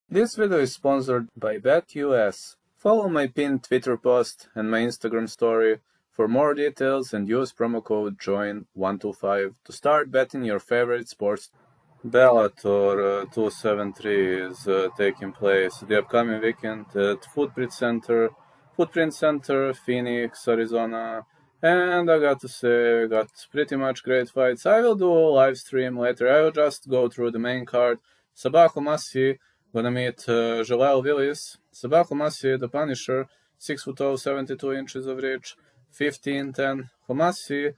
This video is sponsored by BetUS. Follow my pinned Twitter post and my Instagram story for more details and use promo code JOIN125 to start betting your favorite sports. Bellator 273 is taking place the upcoming weekend at Footprint Center, Phoenix, Arizona. And I got to say, I got pretty much great fights. I will do a live stream later. I will just go through the main card. SABAH HOMASI gonna meet JALEEL WILLIS. SABAH HOMASI, the Punisher, 6'0", 72 inches of reach, 15-10. HOMASI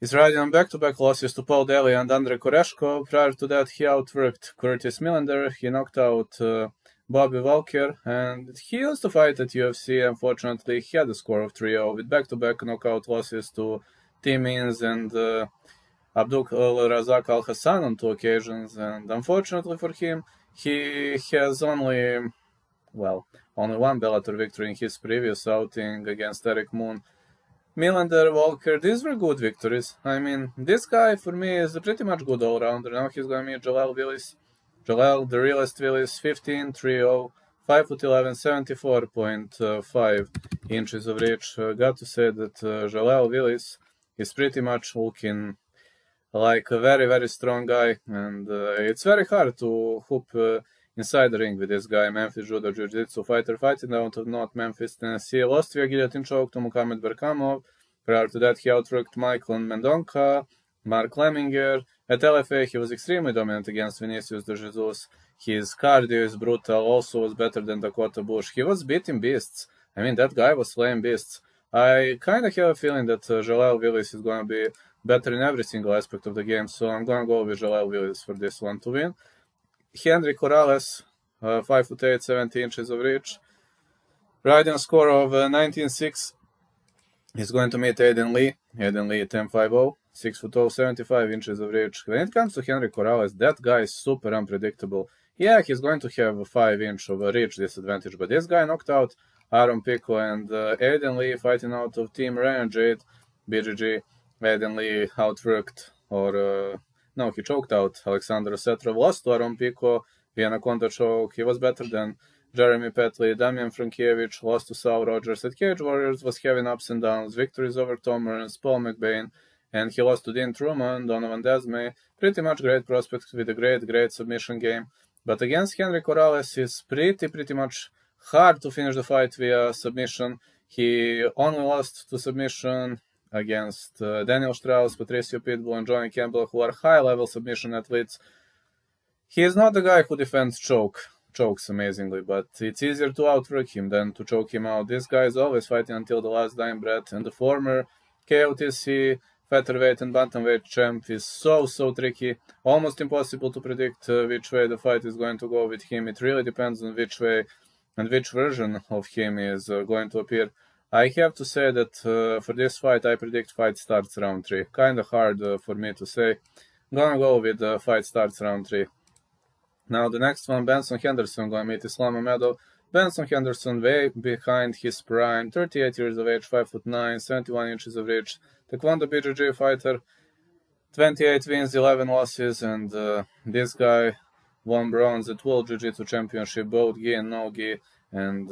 is riding on back-to-back losses to Paul Daly and Andrei Koreshko. Prior to that, he outworked Curtis Millender. He knocked out Bobby Walker, and he used to fight at UFC. Unfortunately, he had a score of 3-0 with back-to-back knockout losses to Tim Means and Abdul Razak Al Hassan on 2 occasions. And unfortunately for him, he has only one Bellator victory in his previous outing against Eric Moon. Millender, Walker, these were good victories. I mean, this guy for me is a pretty much good all-rounder. Now he's going to meet JALEEL WILLIS. JALEEL, the realest Willis, 15-3-0, 5'11", 74.5 inches of reach. Got to say that JALEEL WILLIS is pretty much looking like a very, very strong guy, and it's very hard to hoop inside the ring with this guy. Memphis Judo Jiu-Jitsu fighter fighting out of North Memphis, Tennessee. Lost via guillotine choke to Muhammad Berkamov. Prior to that, he outworked Michael Mendonca, Mark Lemminger. At LFA, he was extremely dominant against Vinicius de Jesus. His cardio is brutal, also was better than Dakota Bush. He was beating beasts. I mean, that guy was slaying beasts. I kind of have a feeling that JALEEL WILLIS is going to be better in every single aspect of the game, so I'm going to go with JALEEL WILLIS for this one to win. Henry CORRALES, 5'8", 70 inches of reach, riding a score of 19-6. He's going to meet AIDEN Lee. AIDEN Lee 10-5-0, 6'0", 75 inches of reach. When it comes to Henry CORRALES, that guy is super unpredictable. Yeah, he's going to have a 5-inch of a reach disadvantage, but this guy knocked out Aaron Pico, and AIDEN Lee fighting out of Team Ryan Jade, BGG. AIDEN Lee outworked, he choked out Alexander Osetrov, lost to Aaron Pico via Anaconda choke. He was better than Jeremy Petley. Damian Frankiewicz lost to Saul Rogers. At Cage Warriors was having ups and downs, victories over Tom Burns, Paul McBain, and he lost to Dean Truman, Donovan Desmay. Pretty much great prospects with a great submission game. But against Henry CORRALES, it's pretty much hard to finish the fight via submission. He only lost to submission against Daniel Strauss, Patricio Pitbull, and Johnny Campbell, who are high-level submission athletes. He is not the guy who defends chokes amazingly, but it's easier to outwork him than to choke him out. This guy is always fighting until the last dying breath, and the former KOTC featherweight and bantamweight champ is so tricky, almost impossible to predict which way the fight is going to go with him. It really depends on which way and which version of him is going to appear. I have to say that for this fight, I predict fight starts round 3. Kind of hard for me to say. I'm gonna go with fight starts round 3. Now the next one, Benson Henderson gonna meet Islam MAMEDOV. Benson Henderson way behind his prime, 38 years of age, 5'9", 71 inches of reach. Taekwondo BJJ fighter, 28 wins, 11 losses, and this guy won bronze at World Jiu-Jitsu Championship, both gi and no gi. And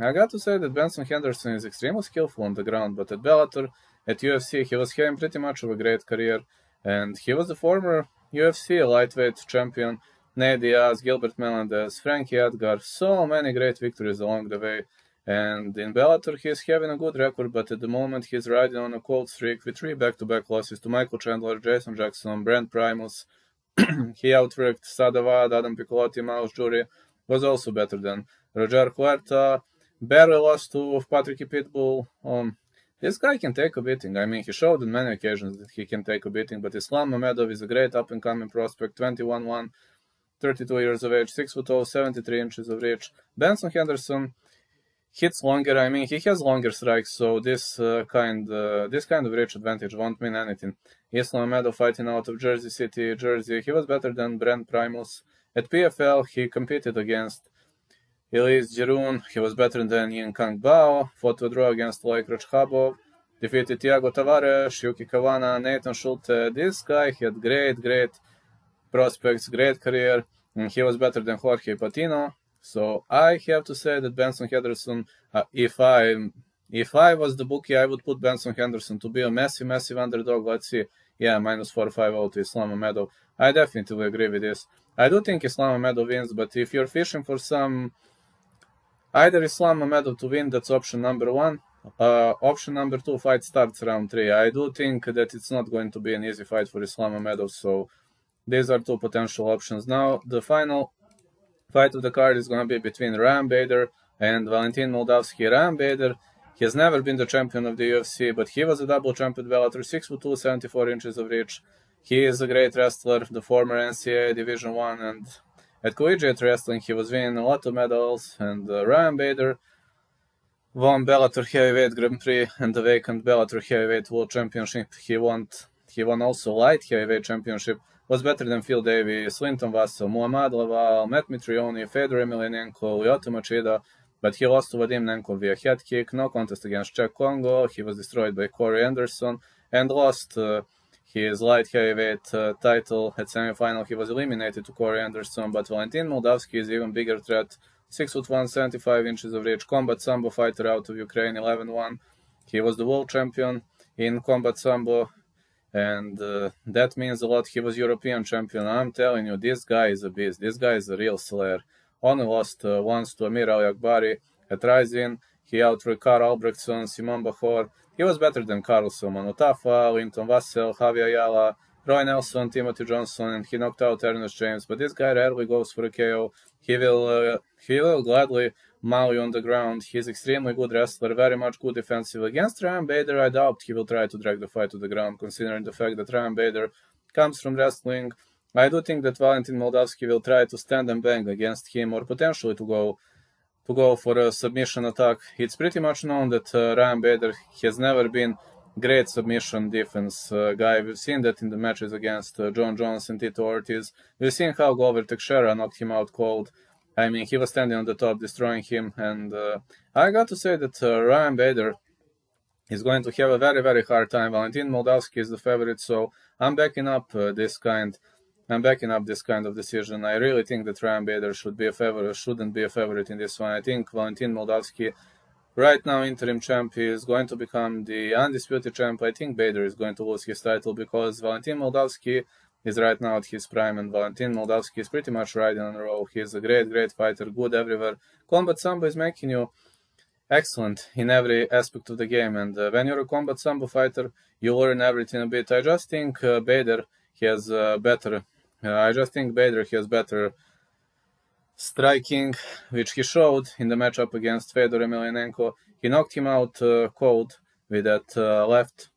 I got to say that Benson Henderson is extremely skillful on the ground, but at Bellator, at UFC, he was having pretty much of a great career, and he was the former UFC lightweight champion. Nate Diaz, Gilbert Melendez, Frankie Edgar, so many great victories along the way. And in Bellator, he's having a good record, but at the moment, he's riding on a cold streak with 3 back-to-back losses to Michael Chandler, Jason Jackson, Brent Primus. He outworked Sadavad, Adam Piccolotti, Mouse Jury, was also better than Roger Huerta, barely lost to Patrick Pitbull. This guy can take a beating. I mean, he showed on many occasions that he can take a beating, but Islam MAMEDOV is a great up-and-coming prospect, 21-1, 32 years of age, 6'0", 73 inches of reach. Benson Henderson hits longer. I mean, he has longer strikes, so this kind of reach advantage won't mean anything. Islam MAMEDOV fighting out of Jersey City, Jersey. He was better than Brent Primus. At PFL, he competed against Elise Giroun. He was better than Yin Kang Bao. Fought to draw against Loic Rachkhabov. Defeated Thiago Tavares, Yuki Kawana, Nathan Schulte. This guy had great prospects, great career. he was better than Jorge Patino. So I have to say that Benson Henderson, if I was the bookie, I would put Benson Henderson to be a massive underdog. Let's see. Yeah, minus 450 to Islam Mamedov. I definitely agree with this. I do think Islam Mamedov wins, but if you're fishing for some either Islam Mamedov to win, that's option number 1. Option number 2, fight starts round 3. I do think that it's not going to be an easy fight for Islam Mamedov, so these are 2 potential options. Now, the final fight of the card is going to be between Ryan Bader and Valentin Moldavsky. Ryan Bader, he has never been the champion of the UFC, but he was a double champion Bellator, 6'2", 74 inches of reach. He is a great wrestler, the former NCAA Division 1, and at collegiate wrestling he was winning a lot of medals. And Ryan Bader won Bellator Heavyweight Grand Prix and the vacant Bellator Heavyweight World Championship. He won also Light Heavyweight Championship. Was better than Phil Davis, Linton Vassell, Muhammad Laval, Matt Mitrione, Fedor Emelianenko, Lyoto Machida, but he lost to Vadim Nenkov via head kick. No contest against Czech Congo. He was destroyed by Corey Anderson and lost his light heavyweight title at semi-final. He was eliminated to Corey Anderson, but Valentin Moldavsky is even bigger threat. 6'1", 75 inches of reach, combat sambo fighter out of Ukraine, 11-1. He was the world champion in combat sambo, and that means a lot. He was European champion. I'm telling you, this guy is a beast. This guy is a real slayer. Only lost once to Amir Ali Akbari at Rising. He outrode Carl Albrechtson, Simon Bachor. He was better than Carlson, Manutafa, Linton Vassell, Javier Ayala, Roy Nelson, Timothy Johnson, and he knocked out Ernest James. But this guy rarely goes for a KO. He will gladly maul you on the ground. He's extremely good wrestler, very much good defensive. Against Ryan Bader, I doubt he will try to drag the fight to the ground, considering the fact that Ryan Bader comes from wrestling. I do think that Valentin Moldavsky will try to stand and bang against him, or potentially to go for a submission attack. It's pretty much known that Ryan Bader has never been great submission defense guy. We've seen that in the matches against John Jones and Tito Ortiz. We've seen how Glover Teixeira knocked him out cold. I mean, he was standing on the top, destroying him. And I got to say that Ryan Bader is going to have a very hard time. Valentin Moldavsky is the favorite, so I'm backing up this kind of decision. I really think that Ryan Bader shouldn't be a favorite in this one. I think Valentin Moldavsky, right now interim champ, is going to become the undisputed champ. I think Bader is going to lose his title because Valentin Moldavsky is right now at his prime, and Valentin Moldavsky is pretty much riding on a roll. He is a great fighter, good everywhere. Combat Sambo is making you excellent in every aspect of the game, and when you're a Combat Sambo fighter, you learn everything a bit. I just think Bader has better striking, which he showed in the matchup against Fedor Emelianenko. He knocked him out cold with that left.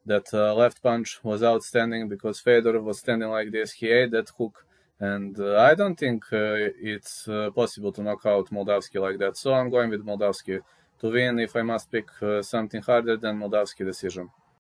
That left punch was outstanding because Fedor was standing like this. He ate that hook, and I don't think it's possible to knock out Moldavsky like that. So I'm going with Moldavsky to win. If I must pick something harder, than Moldavsky decision.